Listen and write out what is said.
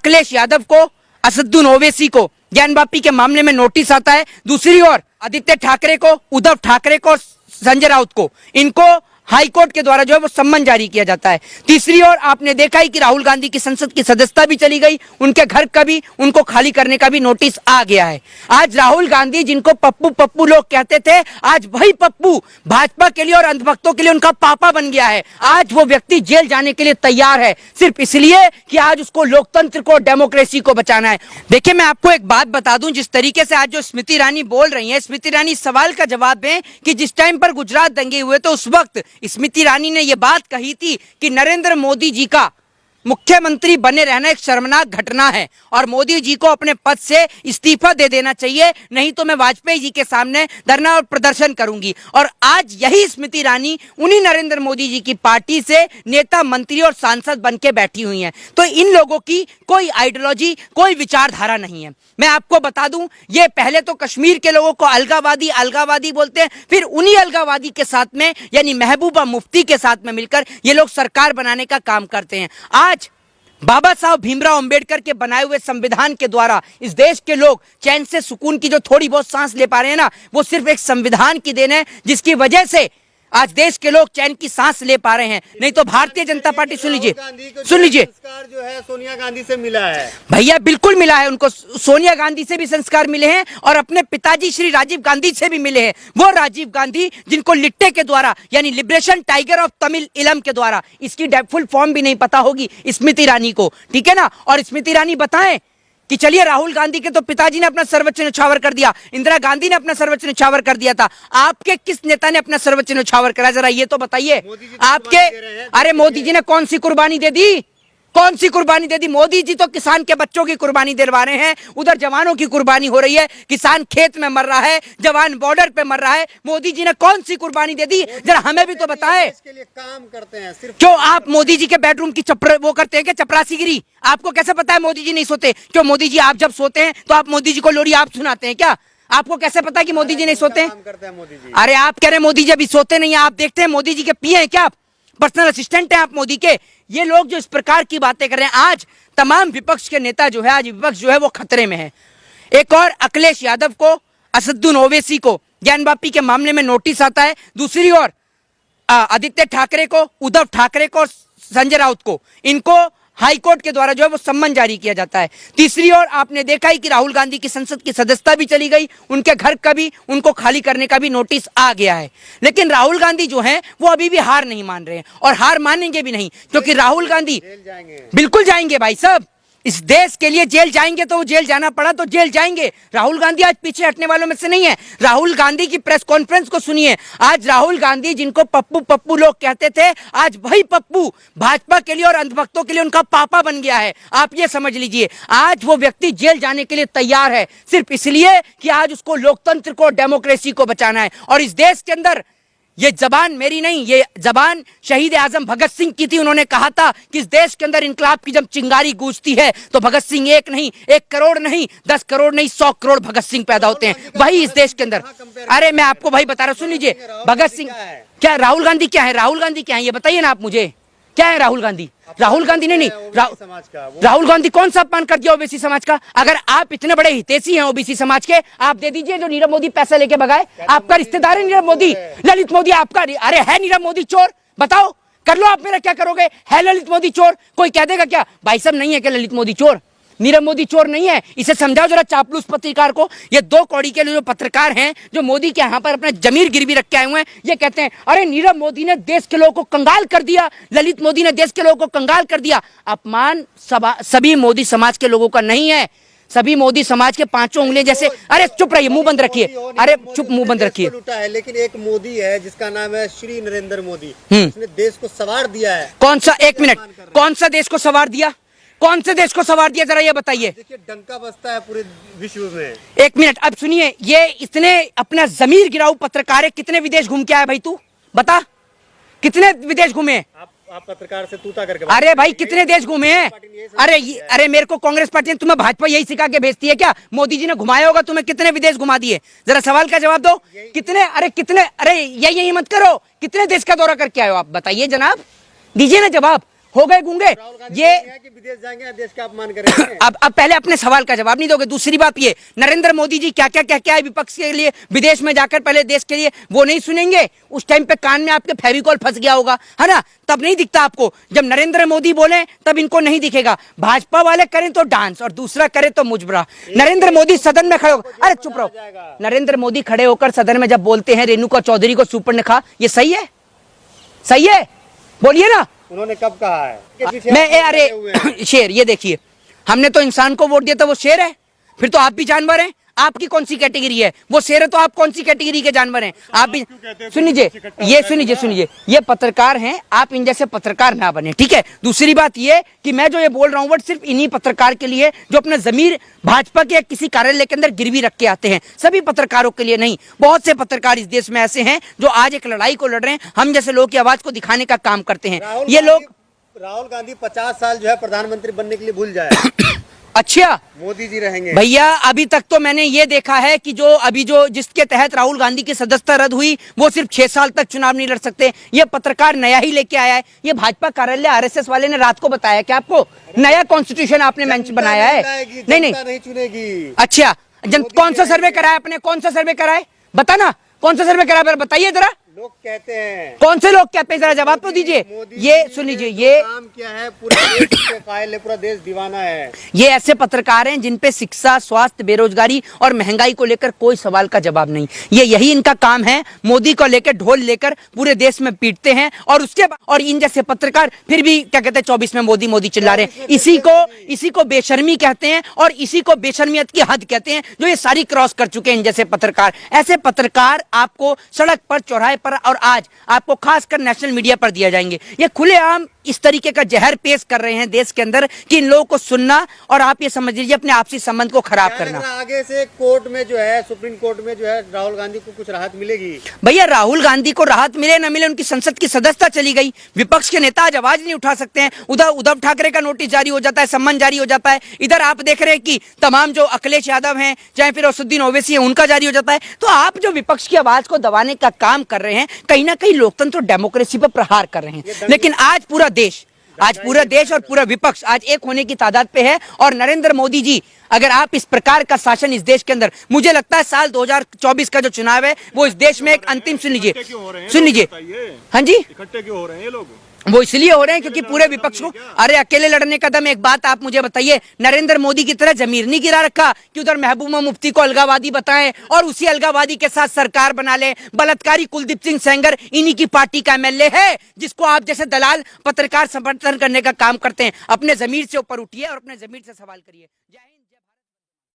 अखिलेश यादव को, असदुद्दीन ओवैसी को ज्ञान वापी के मामले में नोटिस आता है। दूसरी ओर आदित्य ठाकरे को, उद्धव ठाकरे को, संजय राउत को, इनको हाई कोर्ट के द्वारा जो है वो सम्मन जारी किया जाता है। तीसरी ओर आपने देखा ही कि राहुल गांधी की संसद की सदस्यता भी चली गई, उनके घर का भी, उनको खाली करने का भी नोटिस आ गया है। आज राहुल गांधी जिनको पप्पू पप्पू लोग कहते थे, आज वही पप्पू भाजपा के लिए और अंधभक्तों के लिए उनका पापा बन गया है। आज वो व्यक्ति जेल जाने के लिए तैयार है, सिर्फ इसलिए कि आज उसको लोकतंत्र को, डेमोक्रेसी को बचाना है। देखिए, मैं आपको एक बात बता दूं, जिस तरीके से आज जो स्मृति ईरानी बोल रही है, स्मृति ईरानी सवाल का जवाब दें कि जिस टाइम पर गुजरात दंगे हुए तो उस वक्त स्मृति ईरानी ने यह बात कही थी कि नरेंद्र मोदी जी का मुख्यमंत्री बने रहना एक शर्मनाक घटना है और मोदी जी को अपने पद से इस्तीफा दे देना चाहिए, नहीं तो मैं वाजपेयी जी के सामने धरना और प्रदर्शन करूंगी। और आज यही स्मृति ईरानी उन्हीं नरेंद्र मोदी जी की पार्टी से नेता, मंत्री और सांसद बन के बैठी हुई हैं। तो इन लोगों की कोई आइडियोलॉजी, कोई विचारधारा नहीं है। मैं आपको बता दूं, ये पहले तो कश्मीर के लोगों को अलगावादी अलगावादी बोलते हैं, फिर उन्हीं अलगावादी के साथ में यानी महबूबा मुफ्ती के साथ में मिलकर ये लोग सरकार बनाने का काम करते हैं। आज बाबा साहब भीमराव अंबेडकर के बनाए हुए संविधान के द्वारा इस देश के लोग चैन से, सुकून की जो थोड़ी बहुत सांस ले पा रहे हैं ना, वो सिर्फ एक संविधान की देन है, जिसकी वजह से आज देश के लोग चैन की सांस ले पा रहे हैं। नहीं तो भारतीय जनता पार्टी, सुन लीजिए संस्कार जो है सोनिया गांधी से मिला है भैया, बिल्कुल मिला है उनको। सोनिया गांधी से भी संस्कार मिले हैं और अपने पिताजी श्री राजीव गांधी से भी मिले हैं। वो राजीव गांधी जिनको लिट्टे के द्वारा यानी लिबरेशन टाइगर ऑफ तमिल इलम के द्वारा, इसकी फुल फॉर्म भी नहीं पता होगी स्मृति ईरानी को, ठीक है ना। और स्मृति ईरानी बताएं कि चलिए, राहुल गांधी के तो पिताजी ने अपना सर्वोच्च न्यौछावर कर दिया, इंदिरा गांधी ने अपना सर्वोच्च न्यौछावर कर दिया था, आपके किस नेता ने अपना सर्वोच्च न्यौछावर करा, जरा ये तो बताइए आपके। अरे मोदी जी ने कौन सी कुर्बानी दे दी, कौन सी कुर्बानी दे दी? मोदी जी तो किसान के बच्चों की कुर्बानी दिलवा रहे हैं, उधर जवानों की कुर्बानी हो रही है, किसान खेत में मर रहा है, जवान बॉर्डर पे मर रहा है। मोदी जी ने कौन सी कुर्बानी दे दी, जरा हमें भी तो बताएं। इसके लिए काम करते हैं सिर्फ। क्यों आप मोदी जी के बेडरूम की वो करते हैं क्या, चपरासीगिरी? आपको कैसे पता है मोदी जी नहीं सोते? क्यों मोदी जी, आप जब सोते हैं तो आप मोदी जी को लोरी आप सुनाते हैं क्या? आपको कैसे पता है कि मोदी जी नहीं सोते हैं? अरे आप कह रहे हैं मोदी जी अभी सोते नहीं है, आप देखते हैं मोदी जी के पीए हैं क्या? आप पर्सनल असिस्टेंट हैं आप मोदी के? ये लोग जो इस प्रकार की बातें कर रहे हैं, आज तमाम विपक्ष के नेता जो है, आज विपक्ष जो है वो खतरे में है। एक और अखिलेश यादव को, असदुद्दीन ओवैसी को ज्ञान वापी के मामले में नोटिस आता है। दूसरी ओर आदित्य ठाकरे को, उद्धव ठाकरे को, संजय राउत को, इनको हाई कोर्ट के द्वारा जो है वो सम्मन जारी किया जाता है। तीसरी ओर आपने देखा ही कि राहुल गांधी की संसद की सदस्यता भी चली गई, उनके घर का भी, उनको खाली करने का भी नोटिस आ गया है। लेकिन राहुल गांधी जो हैं वो अभी भी हार नहीं मान रहे हैं और हार मानेंगे भी नहीं, क्योंकि राहुल गांधी बिल्कुल जाएंगे भाई साहब, इस देश के लिए जेल जाएंगे, तो वो जेल जाना पड़ा तो जेल जाएंगे। राहुल गांधी आज पीछे हटने वालों में से नहीं है। राहुल गांधी की प्रेस कॉन्फ्रेंस को सुनिए। आज राहुल गांधी जिनको पप्पू पप्पू लोग कहते थे, आज वही पप्पू भाजपा के लिए और अंधभक्तों के लिए उनका पापा बन गया है। आप ये समझ लीजिए, आज वो व्यक्ति जेल जाने के लिए तैयार है, सिर्फ इसलिए कि आज उसको लोकतंत्र को, डेमोक्रेसी को बचाना है। और इस देश के अंदर ये जबान मेरी नहीं, ये जबान शहीद आजम भगत सिंह की थी। उन्होंने कहा था कि इस देश के अंदर इंकलाब की जब चिंगारी गूंजती है तो भगत सिंह एक नहीं, 1 करोड़ नहीं, 10 करोड़ नहीं, 100 करोड़ भगत सिंह पैदा होते हैं, वही इस देश के अंदर। अरे मैं आपको भाई बता रहा हूं, सुन लीजिए, भगत सिंह क्या, राहुल गांधी क्या है, राहुल गांधी क्या है ये बताइए ना आप मुझे, क्या है राहुल गांधी? राहुल गांधी ने नहीं, राहुल गांधी कौन सा अपमान कर दिया ओबीसी समाज का? अगर आप इतने बड़े हितैषी हैं ओबीसी समाज के, आप दे दीजिए जो नीरव मोदी पैसा लेके भगाए। आपका रिश्तेदार है नीरव मोदी, ललित मोदी आपका, अरे है नीरव मोदी चोर? बताओ, कर लो आप, मेरा क्या करोगे? है ललित मोदी चोर? कोई कह देगा क्या भाई साहब नहीं है क्या ललित मोदी चोर? नीरव मोदी चोर नहीं है? इसे समझाओ जरा चापलूस पत्रकार को। ये 2 कौड़ी के जो पत्रकार हैं जो मोदी के यहाँ पर अपना जमीर गिरवी रख के आए हुए हैं, ये कहते हैं अरे नीरव मोदी ने देश के लोगों को कंगाल कर दिया, ललित मोदी ने देश के लोगों को कंगाल कर दिया। अपमान सभी मोदी समाज के लोगों का नहीं है, सभी मोदी समाज के 5 उंगलियां जैसे। अरे चुप रहिए, मुंह बंद रखिए, अरे चुप, मुंह बंद रखिए। लेकिन एक मोदी है जिसका नाम है श्री नरेंद्र मोदी, उसने देश को संवार दिया है। कौन सा? 1 मिनट, कौन सा देश को संवार दिया? कौन से देश को संवार दिया, जरा ये बताइए। देखिए डंका बजता है पूरे विश्व में। 1 मिनट, अब सुनिए, ये इतने अपना जमीर गिराऊ पत्रकार है, कितने विदेश घूम के आया भाई? तू बता, कितने विदेश घूमे? आप पत्रकार से तूता करके। अरे भाई कितने देश घूमे हैं? अरे मेरे को कांग्रेस पार्टी ने, तुम्हें भाजपा यही सिखा के भेजती है क्या? मोदी जी ने घुमाया होगा तुम्हें, कितने विदेश घुमा दिए? जरा सवाल का जवाब दो, कितने? अरे यही मत करो, कितने देश का दौरा करके आए हो आप? बताइए जनाब, दीजिए ना जवाब। हो गए गूंगे। राहुल गांधी ये बोल रहे हैं कि विदेश जाएंगे या देश का अपमान करेंगे। अब पहले अपने सवाल का जवाब नहीं दोगे। दूसरी बात ये, नरेंद्र मोदी जी क्या क्या क्या क्या है विपक्ष के लिए, विदेश में जाकर पहले देश के लिए वो नहीं सुनेंगे। उस टाइम पे कान में आपके फेविकॉल फंस गया होगा, है ना, तब नहीं दिखता आपको। जब नरेंद्र मोदी बोले तब इनको नहीं दिखेगा। भाजपा वाले करें तो डांस और दूसरा करें तो मुजबरा। नरेंद्र मोदी सदन में खड़े होकर, अरे चुप रहो, नरेंद्र मोदी खड़े होकर सदन में जब बोलते हैं रेणुका चौधरी को सुपर ने कहा, ये सही है? सही है? बोलिए ना। उन्होंने कब कहा है? मैं अरे शेर, ये देखिए, हमने तो इंसान को वोट दिया था, वो शेर है? फिर तो आप भी जानवर हैं। आपकी कौन सी कैटेगरी है? वो शेर है तो आप कौन सी कैटेगरी के जानवर हैं? आप भी सुन लीजिए, ये सुन लीजिए, सुन लीजिए, ये पत्रकार हैं, आप इन जैसे पत्रकार ना बने, ठीक है। दूसरी बात ये कि मैं जो ये बोल रहा हूं वो सिर्फ इन्हीं पत्रकार के लिए जो अपना जमीर भाजपा के किसी कार्यालय के अंदर गिरवी रख के आते हैं, सभी पत्रकारों के लिए नहीं। बहुत से पत्रकार इस देश में ऐसे हैं जो आज एक लड़ाई को लड़ रहे हैं, हम जैसे लोगों की आवाज को दिखाने का काम करते हैं। ये लोग, राहुल गांधी 50 साल जो है प्रधानमंत्री बनने के लिए भूल जाए। अच्छा, मोदी जी रहेंगे भैया। अभी तक तो मैंने ये देखा है कि जो जिसके तहत राहुल गांधी की सदस्यता रद्द हुई वो सिर्फ 6 साल तक चुनाव नहीं लड़ सकते। ये पत्रकार नया ही लेके आया है। ये भाजपा कार्यालय आरएसएस वाले ने रात को बताया क्या आपको? नया कॉन्स्टिट्यूशन आपने मंच बनाया है? नहीं चुनेगी। अच्छा, कौन सा सर्वे कराया आपने? कौन सा सर्वे कराया? बता ना, कौन सा सर्वे कराया, बताइए जरा। लोग कहते हैं। कौन से लोग कहते हैं, जरा जवाब तो दीजिए। ये सुन लीजिए, ये काम क्या है, पूरा देश के कायल है, पूरा देश दीवाना है। ये ऐसे पत्रकार हैं जिन पे शिक्षा, स्वास्थ्य, बेरोजगारी और महंगाई को लेकर कोई सवाल का जवाब नहीं। यही इनका काम है। मोदी को लेकर ढोल लेकर पूरे देश में पीटते हैं और उसके और इन जैसे पत्रकार फिर भी क्या कहते हैं, 24 में मोदी मोदी चिल्ला रहे हैं। इसी को बेशर्मी कहते हैं और इसी को बेशर्मियत की हद कहते हैं, जो ये सारी क्रॉस कर चुके हैं इन जैसे पत्रकार। ऐसे पत्रकार आपको सड़क पर, चौराहे पर और आज आपको खासकर नेशनल मीडिया पर दिया जाएंगे। ये खुलेआम इस तरीके का जहर पेश कर रहे हैं देश के अंदर कि इन लोगों को सुनना और आप ये समझ लीजिए अपने आपसी संबंध को खराब करना। आगे से कोर्ट में जो है, सुप्रीम कोर्ट में जो है, राहुल गांधी को कुछ राहत मिलेगी? भैया, राहुल गांधी को राहत मिले न मिले, उनकी संसद की सदस्यता चली गई। विपक्ष के नेता आज आवाज नहीं उठा सकते हैं। उधर उद्धव ठाकरे का नोटिस जारी हो जाता है, सम्मन जारी हो जाता है। इधर आप देख रहे हैं कि तमाम जो अखिलेश यादव हैं, चाहे फिर असदुद्दीन ओवैसी है, उनका जारी हो जाता है। तो आप जो विपक्ष की आवाज को दबाने का काम कर रहे हैं, कहीं ना कहीं लोकतंत्र और डेमोक्रेसी पर प्रहार कर रहे हैं। लेकिन आज पूरा देश और पूरा विपक्ष आज एक होने की तादाद पे है। और नरेंद्र मोदी जी, अगर आप इस प्रकार का शासन इस देश के अंदर, मुझे लगता है साल 2024 का जो चुनाव है वो इस देश में एक अंतिम, सुन लीजिए, हाँ जी, इकट्ठे क्यों हो रहे हैं ये लोग? वो इसलिए हो रहे हैं क्योंकि पूरे विपक्ष को, अरे अकेले लड़ने का दम। एक बात आप मुझे बताइए, नरेंद्र मोदी की तरह जमीर नहीं गिरा रखा कि उधर महबूबा मुफ्ती को अलगावादी बताएं और उसी अलगावादी के साथ सरकार बना ले। बलात्कारी कुलदीप सिंह सेंगर इन्हीं की पार्टी का एमएलए है, जिसको आप जैसे दलाल पत्रकार समर्थन करने का काम करते हैं। अपने जमीर से ऊपर उठिए और अपने जमीर से सवाल करिए। जय हिंद।